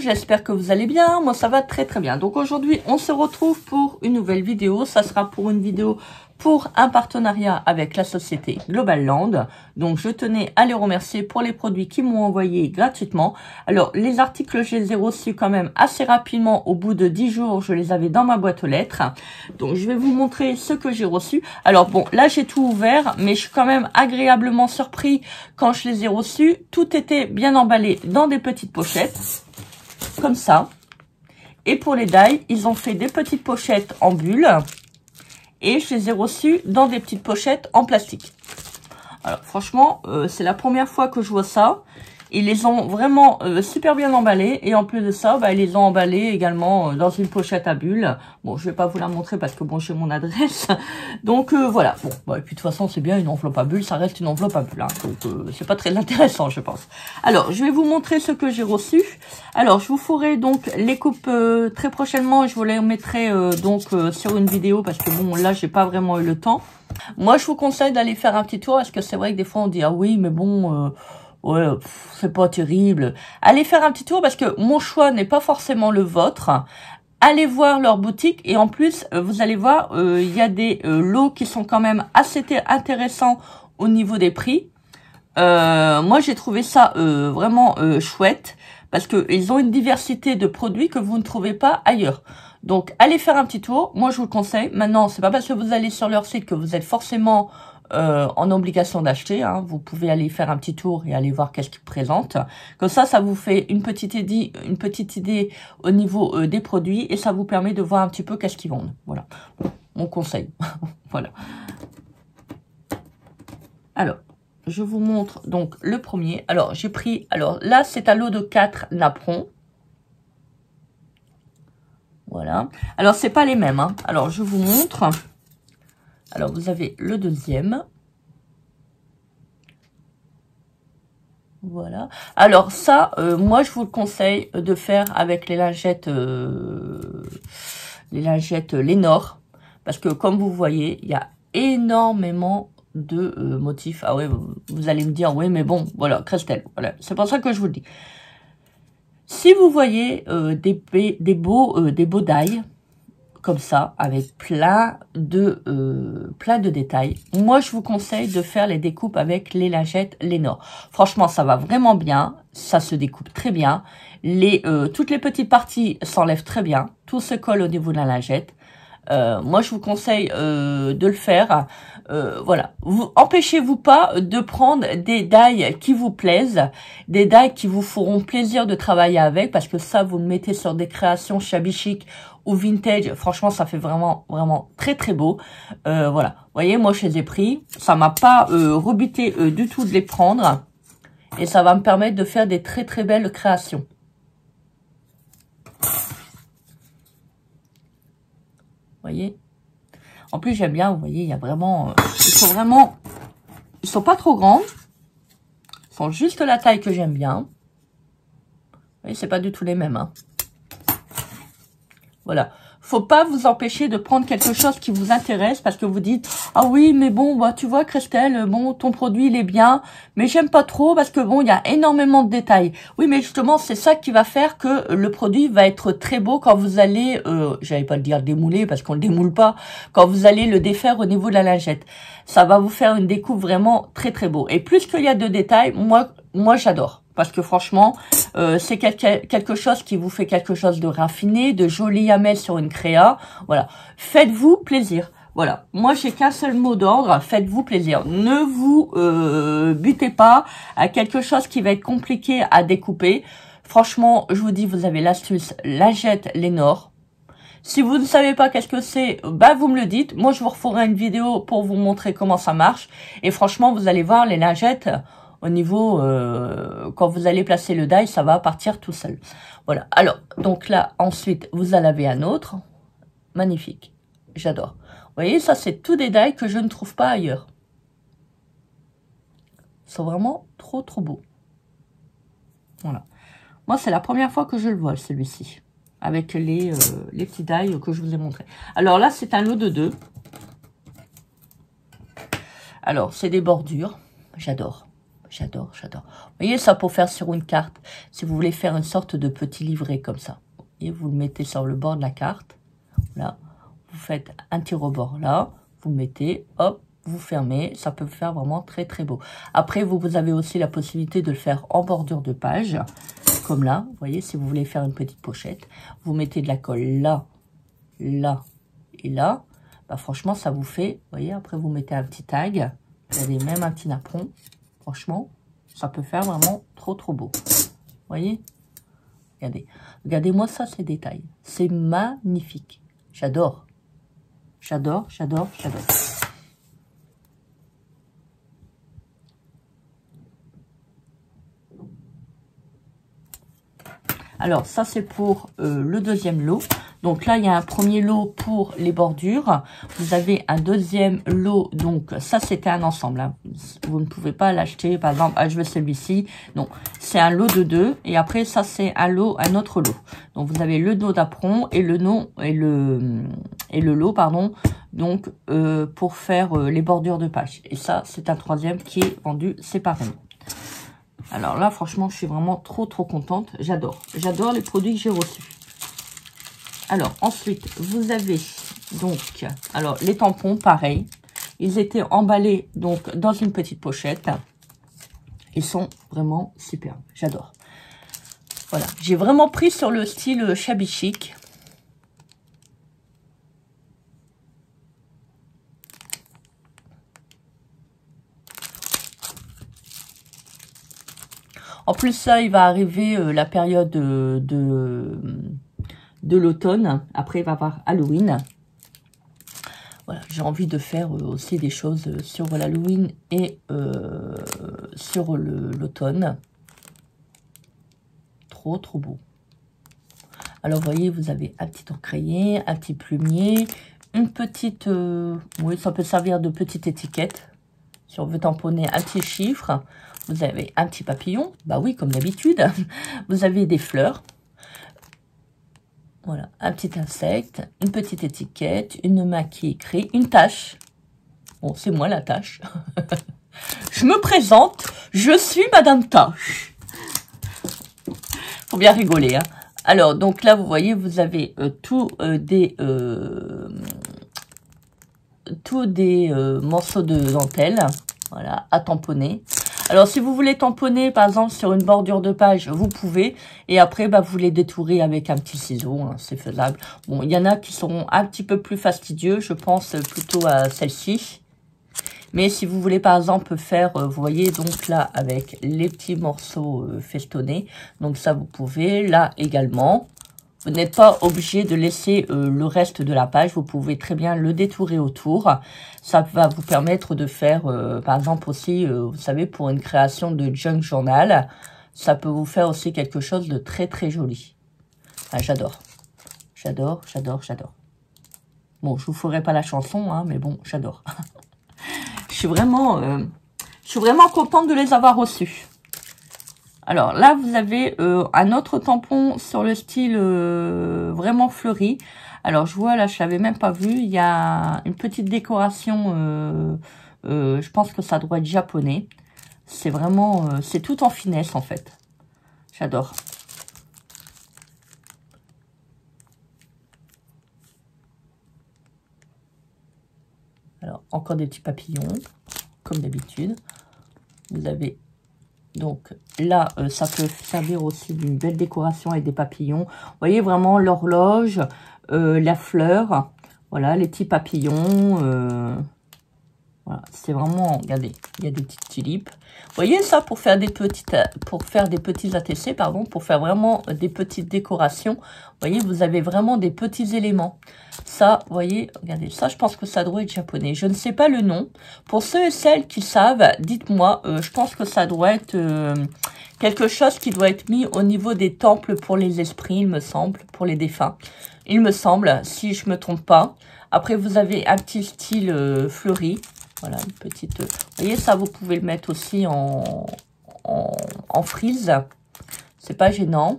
j'espère que vous allez bien. Moi, ça va très très bien. Donc aujourd'hui, on se retrouve pour une nouvelle vidéo. Ça sera pour une vidéo pour un partenariat avec la société Global Land. Donc je tenais à les remercier pour les produits qu'ils m'ont envoyés gratuitement. Alors les articles, je les ai reçus quand même assez rapidement. Au bout de 10 jours, je les avais dans ma boîte aux lettres. Donc je vais vous montrer ce que j'ai reçu. Alors bon, là j'ai tout ouvert, mais je suis quand même agréablement surpris quand je les ai reçus. Tout était bien emballé dans des petites pochettes, comme ça. Et pour les die, ils ont fait des petites pochettes en bulles. Et je les ai reçus dans des petites pochettes en plastique. Alors franchement, c'est la première fois que je vois ça. Ils les ont vraiment super bien emballés. Et en plus de ça, ils les ont emballés également dans une pochette à bulles. Bon, je vais pas vous la montrer parce que bon, j'ai mon adresse. Donc voilà. Bon, et puis de toute façon, c'est bien une enveloppe à bulles. Ça reste une enveloppe à bulles. Hein. Donc c'est pas très intéressant, je pense. Alors, je vais vous montrer ce que j'ai reçu. Alors, je vous ferai donc les coupes très prochainement. Je vous les mettrai sur une vidéo parce que bon, là, j'ai pas vraiment eu le temps. Moi, je vous conseille d'aller faire un petit tour parce que c'est vrai que des fois, on dit ah oui, mais bon. Ouais, c'est pas terrible. Allez faire un petit tour parce que mon choix n'est pas forcément le vôtre. Allez voir leur boutique et en plus, vous allez voir, il y a des lots qui sont quand même assez intéressants au niveau des prix. Moi, j'ai trouvé ça vraiment chouette parce que ils ont une diversité de produits que vous ne trouvez pas ailleurs. Donc, allez faire un petit tour. Moi, je vous le conseille. Maintenant, c'est pas parce que vous allez sur leur site que vous êtes forcément en obligation d'acheter. Hein. Vous pouvez aller faire un petit tour et aller voir qu'est-ce qu'ils présentent. Comme ça vous fait une petite idée au niveau des produits et ça vous permet de voir un petit peu qu'est-ce qu'ils vendent. Voilà, mon conseil. Voilà. Alors, je vous montre donc le premier. Alors, j'ai pris... Alors, là, c'est un lot de 4 napperons. Voilà. Alors, c'est pas les mêmes. Hein. Alors, je vous montre... Alors, vous avez le deuxième. Voilà. Alors, ça, moi, je vous le conseille de faire avec les lingettes Lénore. Parce que, comme vous voyez, il y a énormément de motifs. Ah ouais, vous allez me dire, oui, mais bon, voilà, Christelle. Voilà. C'est pour ça que je vous le dis. Si vous voyez des beaux die, comme ça, avec plein de détails. Moi, je vous conseille de faire les découpes avec les lingettes Lénore. Franchement, ça va vraiment bien. Ça se découpe très bien. Toutes les petites parties s'enlèvent très bien. Tout se colle au niveau de la lingette. Moi, je vous conseille de le faire. Voilà. Empêchez-vous pas de prendre des die qui vous plaisent, des die qui vous feront plaisir de travailler avec, parce que ça, vous le mettez sur des créations shabby chic ou vintage. Franchement, ça fait vraiment, vraiment très, très beau. Voilà. Vous voyez, moi, je les ai pris. Ça m'a pas rebuté du tout de les prendre. Et ça va me permettre de faire des très, très belles créations. Vous voyez, en plus j'aime bien, vous voyez, il y a vraiment, ils sont pas trop grands, ils sont juste la taille que j'aime bien. Vous voyez, c'est pas du tout les mêmes, hein. Voilà. Faut pas vous empêcher de prendre quelque chose qui vous intéresse parce que vous dites ah oui mais bon bah tu vois Christelle, bon ton produit il est bien mais j'aime pas trop parce que bon il y a énormément de détails. Oui mais justement c'est ça qui va faire que le produit va être très beau quand vous allez j'allais pas le dire démouler parce qu'on le démoule pas, quand vous allez le défaire au niveau de la lingette. Ça va vous faire une découpe vraiment très très beau et plus qu'il y a de détails, moi j'adore. Parce que franchement, c'est quelque chose qui vous fait quelque chose de raffiné, de joli à mettre sur une créa. Voilà, faites-vous plaisir. Voilà, moi j'ai qu'un seul mot d'ordre, faites-vous plaisir. Ne vous butez pas à quelque chose qui va être compliqué à découper. Franchement, je vous dis, vous avez l'astuce lingette Lénore. Si vous ne savez pas qu'est-ce que c'est, vous me le dites. Moi, je vous referai une vidéo pour vous montrer comment ça marche. Et franchement, vous allez voir les lingettes... Au niveau, quand vous allez placer le die, ça va partir tout seul. Voilà. Alors, donc là, ensuite, vous en avez un autre. Magnifique. J'adore. Vous voyez, ça, c'est tous des die que je ne trouve pas ailleurs. Ils sont vraiment trop, trop beaux. Voilà. Moi, c'est la première fois que je le vois, celui-ci. Avec les petits die que je vous ai montrés. Alors là, c'est un lot de 2. Alors, c'est des bordures. J'adore. J'adore, j'adore. Vous voyez ça pour faire sur une carte. Si vous voulez faire une sorte de petit livret comme ça. Et vous le mettez sur le bord de la carte. Là, vous faites un tir au bord là. Vous mettez, hop, vous fermez. Ça peut faire vraiment très très beau. Après, vous avez aussi la possibilité de le faire en bordure de page. Comme là, vous voyez, si vous voulez faire une petite pochette. Vous mettez de la colle là, là et là. Bah, franchement, ça vous fait, vous voyez, après vous mettez un petit tag. Vous avez même un petit napperon. Franchement, ça peut faire vraiment trop trop beau. Vous voyez? Regardez. Regardez-moi ça, ces détails. C'est magnifique. J'adore. J'adore, j'adore, j'adore. Alors, ça, c'est pour le deuxième lot. Donc là, il y a un premier lot pour les bordures. Vous avez un deuxième lot. Donc, ça, c'était un ensemble. Hein. Vous ne pouvez pas l'acheter, par exemple, ah, je veux celui-ci. Non, c'est un lot de 2. Et après, ça, c'est un autre lot. Donc, vous avez le lot d'apron et le lot, pardon. Donc, pour faire les bordures de page. Et ça, c'est un troisième qui est vendu séparément. Alors là, franchement, je suis vraiment trop contente. J'adore. J'adore les produits que j'ai reçus. Alors, ensuite, vous avez donc, alors, les tampons, pareil. Ils étaient emballés, donc, dans une petite pochette. Ils sont vraiment superbes. J'adore. Voilà. J'ai vraiment pris sur le style shabby chic. En plus, ça, il va arriver la période de l'automne. Après, il va y avoir Halloween. Voilà, j'ai envie de faire aussi des choses sur l'Halloween et sur l'automne. Trop beau. Alors, vous voyez, vous avez un petit encrier, un petit plumier, une petite... oui, ça peut servir de petite étiquette. Si on veut tamponner un petit chiffre. Vous avez un petit papillon, bah oui, comme d'habitude. Vous avez des fleurs. Voilà, un petit insecte, une petite étiquette, une main qui écrit, une tâche. Bon, c'est moi la tâche. Je me présente, je suis Madame Tâche. Faut bien rigoler, hein. Alors, donc là, vous voyez, vous avez tous des morceaux de dentelle, voilà, à tamponner. Alors, si vous voulez tamponner, par exemple, sur une bordure de page, vous pouvez. Et après, bah, vous les détourez avec un petit ciseau, hein, c'est faisable. Bon, il y en a qui sont un petit peu plus fastidieux. Je pense plutôt à celle-ci. Mais si vous voulez, par exemple, faire, vous voyez, donc là, avec les petits morceaux festonnés. Donc ça, vous pouvez. Là également. Vous n'êtes pas obligé de laisser le reste de la page. Vous pouvez très bien le détourer autour. Ça va vous permettre de faire, par exemple aussi, vous savez, pour une création de junk journal, ça peut vous faire aussi quelque chose de très joli. Ah, j'adore. J'adore, j'adore, j'adore. Bon, je vous ferai pas la chanson, hein, mais bon, j'adore. Je suis vraiment contente de les avoir reçus. Alors là, vous avez un autre tampon sur le style vraiment fleuri. Alors, je vois, là, je l'avais même pas vu. Il y a une petite décoration. Je pense que ça doit être japonais. C'est vraiment... c'est tout en finesse, en fait. J'adore. Alors, encore des petits papillons, comme d'habitude. Vous avez... Donc là, ça peut servir aussi d'une belle décoration avec des papillons. Vous voyez vraiment l'horloge, la fleur, voilà, les petits papillons. Voilà, c'est vraiment, regardez, il y a des petites tulipes. Vous voyez ça pour faire des petites, ATC, pardon, pour faire vraiment des petites décorations. Vous voyez, vous avez vraiment des petits éléments. Ça, vous voyez, regardez, ça, je pense que ça doit être japonais. Je ne sais pas le nom. Pour ceux et celles qui savent, dites-moi, je pense que ça doit être quelque chose qui doit être mis au niveau des temples pour les esprits, il me semble, pour les défunts. Il me semble, si je me trompe pas. Après, vous avez un petit style fleuri. Voilà, une petite... Vous voyez, ça, vous pouvez le mettre aussi en frise. C'est pas gênant.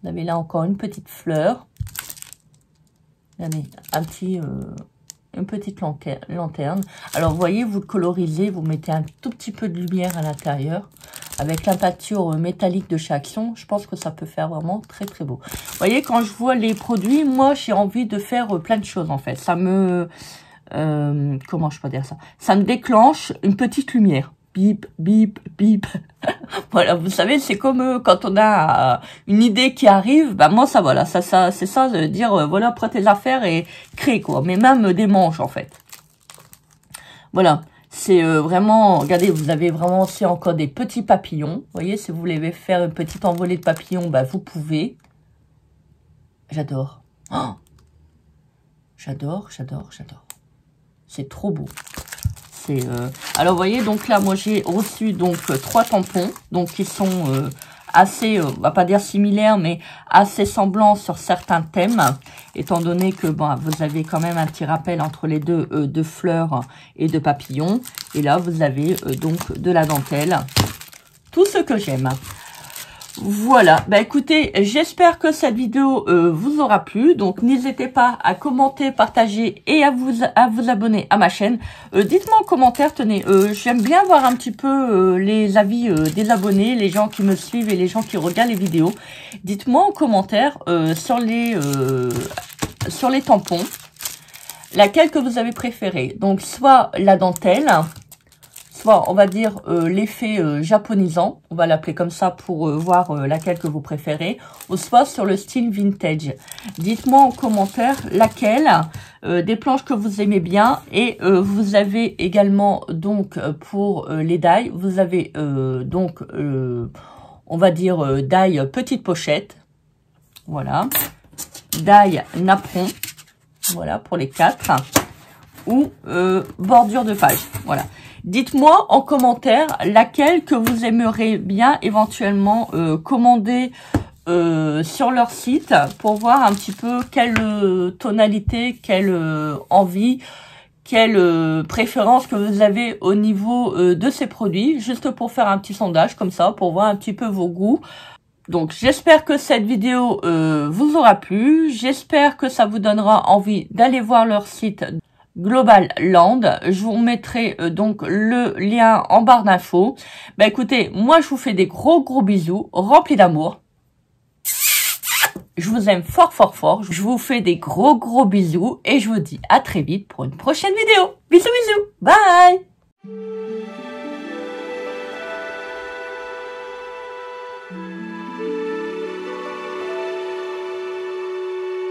Vous avez là encore une petite fleur. Regardez, une petite lanterne. Alors, vous voyez, vous le colorisez, vous mettez un tout petit peu de lumière à l'intérieur. Avec la peinture métallique de chez Action, je pense que ça peut faire vraiment très très beau. Vous voyez, quand je vois les produits, moi, j'ai envie de faire plein de choses, en fait. Ça me... comment je peux dire ça? Ça me déclenche une petite lumière. Bip, bip, bip. Voilà, vous savez, c'est comme quand on a une idée qui arrive, bah moi ça voilà, ça c'est ça de dire voilà, prends tes affaires et crée quoi, mais même des manches en fait. Voilà, c'est vraiment, regardez, vous avez vraiment aussi encore des petits papillons. Vous voyez, si vous voulez faire une petite envolée de papillons, bah vous pouvez. J'adore. Oh, j'adore, j'adore, j'adore. C'est trop beau. Alors vous voyez, donc là moi j'ai reçu donc 3 tampons, donc qui sont assez, on va pas dire similaires, mais assez semblants sur certains thèmes, étant donné que bon, vous avez quand même un petit rappel entre les deux de fleurs et de papillons. Et là vous avez donc de la dentelle, tout ce que j'aime. Voilà, bah écoutez, j'espère que cette vidéo vous aura plu. Donc n'hésitez pas à commenter, partager et à vous abonner à ma chaîne. Dites-moi en commentaire, tenez, j'aime bien voir un petit peu les avis des abonnés, les gens qui me suivent et les gens qui regardent les vidéos. Dites-moi en commentaire sur les tampons, laquelle que vous avez préférée. Donc soit la dentelle, soit on va dire l'effet japonisant, on va l'appeler comme ça pour voir laquelle que vous préférez, ou soit sur le style vintage. Dites-moi en commentaire laquelle des planches que vous aimez bien. Et vous avez également donc pour les die, vous avez donc on va dire die petite pochette, voilà, die napperon, voilà pour les 4, ou bordure de page, voilà. Dites-moi en commentaire laquelle que vous aimeriez bien éventuellement commander sur leur site pour voir un petit peu quelle tonalité, quelle envie, quelle préférence que vous avez au niveau de ces produits, juste pour faire un petit sondage comme ça, pour voir un petit peu vos goûts. Donc j'espère que cette vidéo vous aura plu, j'espère que ça vous donnera envie d'aller voir leur site Global Land. Je vous mettrai donc le lien en barre d'infos. Bah écoutez, moi je vous fais des gros bisous remplis d'amour. Je vous aime fort fort fort. Je vous fais des gros bisous et je vous dis à très vite pour une prochaine vidéo. Bisous bisous. Bye.